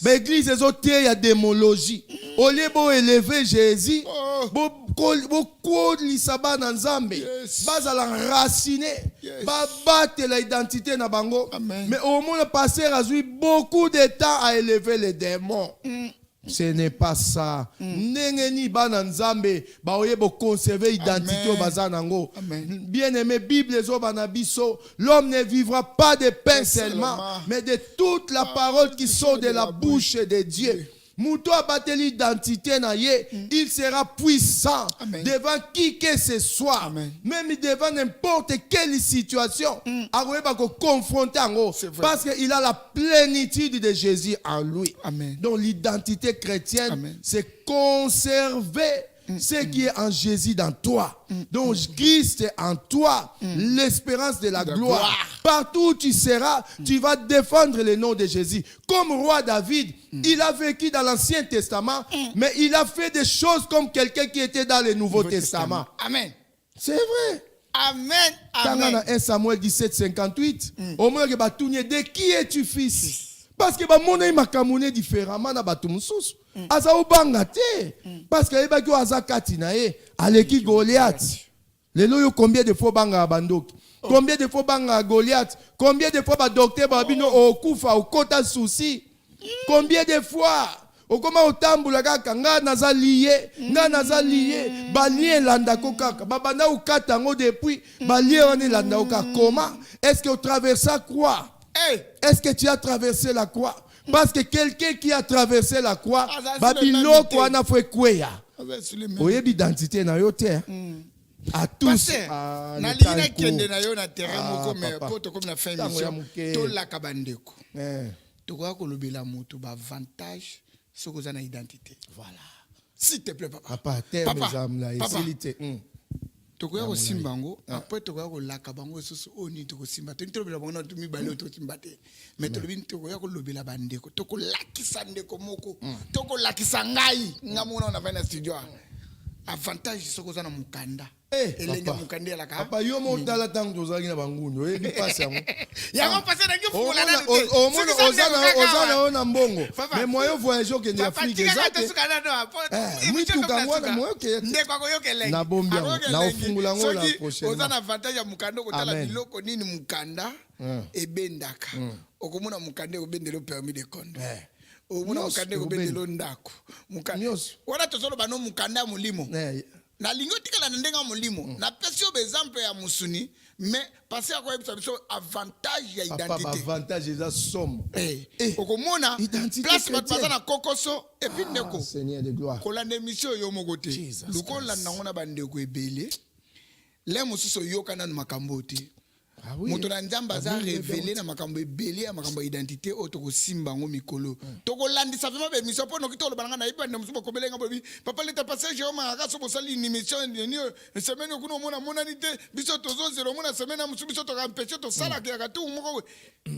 L'église est il y a démologie. Au lieu de élever Jésus, beaucoup de l'isaba dans Nzambe, bas à l'enraciner, bas battre l'identité na bango. Mais au moins le pasteur a eu beaucoup de temps à élever les démons. Ce n'est pas ça. Nengeni ba na Nzambe, ba oye bo conserver l'identité au bazanango. Bien-aimé, Bible zo banabiso, l'homme ne vivra pas de pain seulement, mais de toute la parole qui sort de la bouche de Dieu. Mouto a battu l'identité na ye, il sera puissant devant qui que ce soit, même devant n'importe quelle situation. Il va confronter parce qu'il a la plénitude de Jésus en lui. Donc l'identité chrétienne, c'est conserver ce qui est en Jésus dans toi. Donc Christ est en toi, l'espérance de la gloire. Partout où tu seras, tu vas défendre le nom de Jésus. Comme roi David, il a vécu dans l'Ancien Testament, mais il a fait des choses comme quelqu'un qui était dans le Nouveau Testament. Amen. C'est vrai. Amen. Amen. Dans 1 Samuel 17, 58, au moins que de qui es-tu fils? Parce que mon est makamune différemment na batumsusu. Asa obanga te. Parce que ebaki aza katina e aleki Goliath. Lelo yo combien de fois banga bandoki? Combien de fois banga Goliath? Combien de fois ba docteur babino okufa okota souci? Combien de fois? Okoma otambula kaka nga nazaliye, balie landa kokaka. Babanda ukata ngo depuis balie on landa okaka. Comment? Est-ce que au traverser quoi? Est-ce que tu as traversé la croix? Parce que quelqu'un qui a traversé la croix, Babylone quoi n'a fait quoi? Oyebi identité na yo te. À tous. Na lina kende na yo na terrain moko mais poto comme na fin émission. To la kabandeko. To ko ko lobela moto ba avantage ce que na identité. Voilà. S'il te plaît papa. Papa, terme exam la facilité. Tokoya ko simbango après tokoya ko laka bango soso oni toko simba to ntobela bango to mibale to timbate mais to lobi tokoya ko lobela bandeko toko lakisa ndeko moko toko lakisa ngai ngamona na vana studio avantage soko za na mukanda elenga mukanda la ka papa yo mo tala tango tozaki na bangundu ebi passe yango yango passe na ngifu la na ozana ona mbongo mais moyo voyage au Kenya Afrique exact mituka ngwana moyo ke ndeko ko yokelenge na bombi na ofungula ngo la prochaine ozana avantage ya mukanda ko tala biloko nini mukanda ebendaka okomona mukanda obendelo permis de conduire omona mukanda obendelo ndako mukanda wana tozolo bano mukanda mulimo na lingo tikala ndenga mulimo na pesio bezample ya musuni mais passer à quoi biso avantage ya identité avantage za somme okomona place bat baza na kokoso et puis ndeko Seigneur de gloire kolanda émission yo mokote lukola nango na bandeko ebele le mosusu yoka na makambo te Ah oui. moto na nzambe aza révélé na makambo ebele ya makambo ya identité oyo tokosimba yango mikolo tokolandisa vraimen bémission mpo noki toloba nanga na yebi bande mosusu bakobelenga bobi papa leta paster jérôme aka so bosali une émission nini semaine okuna omona monani te biso tozozela omona semaine ya mosusu biso tokampeshe tosalaka yaka tu moko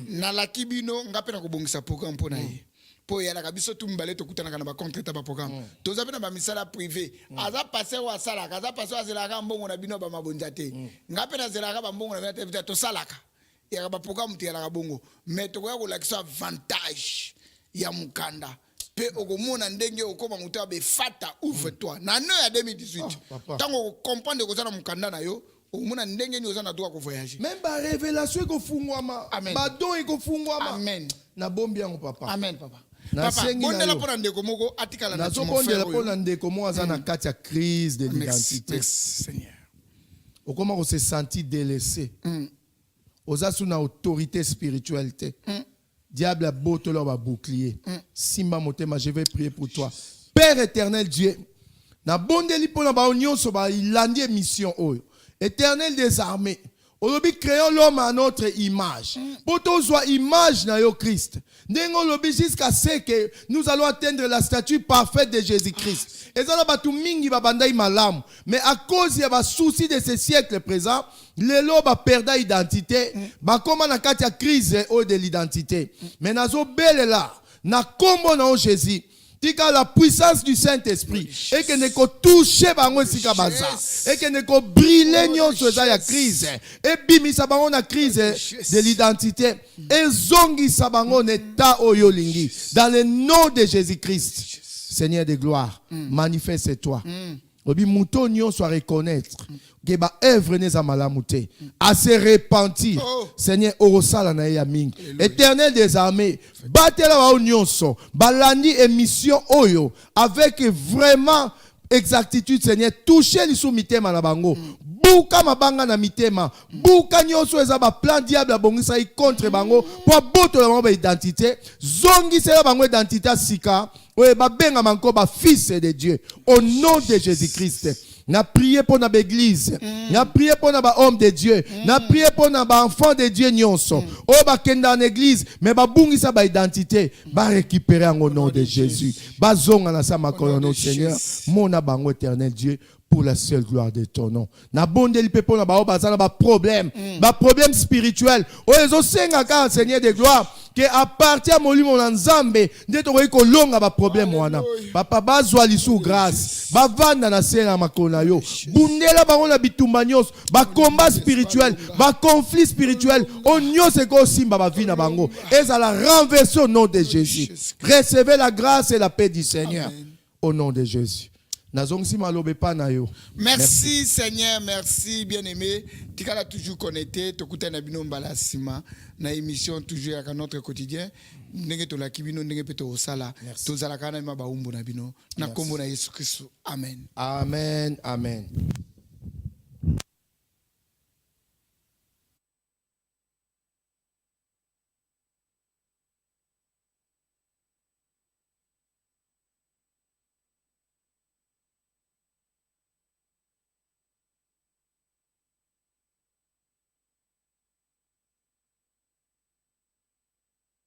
nalaki bino nga mpe na kobongisa programme mpo na ye po yalaka biso tu mibale tokutanaka na bacontraite baprogramme toza mpe na bamisala privé aza paster oyo asalaka aza paster oyo azelaka mbongo na bino bamabonza te nga mpe nazelaka bambongo na bino te tosalaka yaka baprogramme teyalaka bongo mais tokoya kolakisa avantage ya mokanda mpe okomona ndenge okoma moto abefata ouvre toi na no ya 2018 ntango okomprendre koza na mokanda na yo okomona ndenge nini oza na droit kovoyage même barévélation ekofungwama badon ekofungwama amen na bombi yango papa amen papa bondela mpo na ndeko moko atikala na nazobondela mpo na ndeko moko aza na kati ya crise de l'identité okoma kose sentir délaissé oza sous na autorité spirituelle te diable abotoli babouclier simba motema je vais prier pour toi Père éternel Dieu nabondeli mpo na bao nyonso bailandi émission oyo éternel des armées olobi créons l'homme à notre image. Pour toi, image na yo Christ. Ndenge olobi jusqu'à ce que nous allons atteindre la statue parfaite de Jésus-Christ. Et ça na batu mingi babandai malamu. Mais à cause ya ba souci de ce siècle présent, lelo ba perda identité, ba koma na kati ya crise de l'identité. Mais nazo belela na kombo na Jésus. Tika la puissance du Saint-Esprit et que ne ko toucher bango sika baza et que ne ko briller nyonso za ya crise et bimisa bango na crise de l'identité et zongi sa bango neta oyo lingi dans le nom de Jésus-Christ. Seigneur de gloire, manifeste-toi. Obi muto nyonso a reconnaître que ba œuvre ne za malamu te à se repentir. Seigneur orosala na ya mingi. Éternel des armées, batela ba nyonso, balandi émission oyo avec vraiment exactitude Seigneur, toucher li sou mitema na bango. Buka mabanga na mitema, buka nyonso eza ba plan diable abongisa contre bango pour boto la bango identité, zongi sela bango identité sika. Oui, babenga manko ba fils de Dieu au nom de Jésus-Christ. Na prié pour na l'église, na prié pour na ba homme de Dieu, na prié pour na ba enfant de Dieu nyonso. O ba kenda en église, mais ba bungisa ba identité, ba récupérer au nom de Jésus. Ba zonga na sa makolo no Seigneur, mon bango éternel Dieu. Pour la seule gloire de ton nom. Na bonde li pepo na ba bazana ba problème spirituel. O ezo senga ka Seigneur de gloire que à partir à molimo na nzambe ndeto ko longa ba problème wana. Papa bazwa lisu grâce. Ba vanda na sena makona yo. Bundela bango na bitumba nyos, ba combat spirituel, ba conflit spirituel, on nyose ko simba ba vina bango. Ezala renverser au nom de Jésus. Recevez la grâce et la paix du Seigneur au nom de Jésus. Merci Seigneur, merci bien-aimé. Tikala toujours connecté, tokuta na bino mbala sima na émission toujours à notre quotidien. Ndenge to la kibino ndenge peto osala. To zala kana ma ba umbo na bino. Na kombo na Yesu Kristo. Amen. Amen. Amen.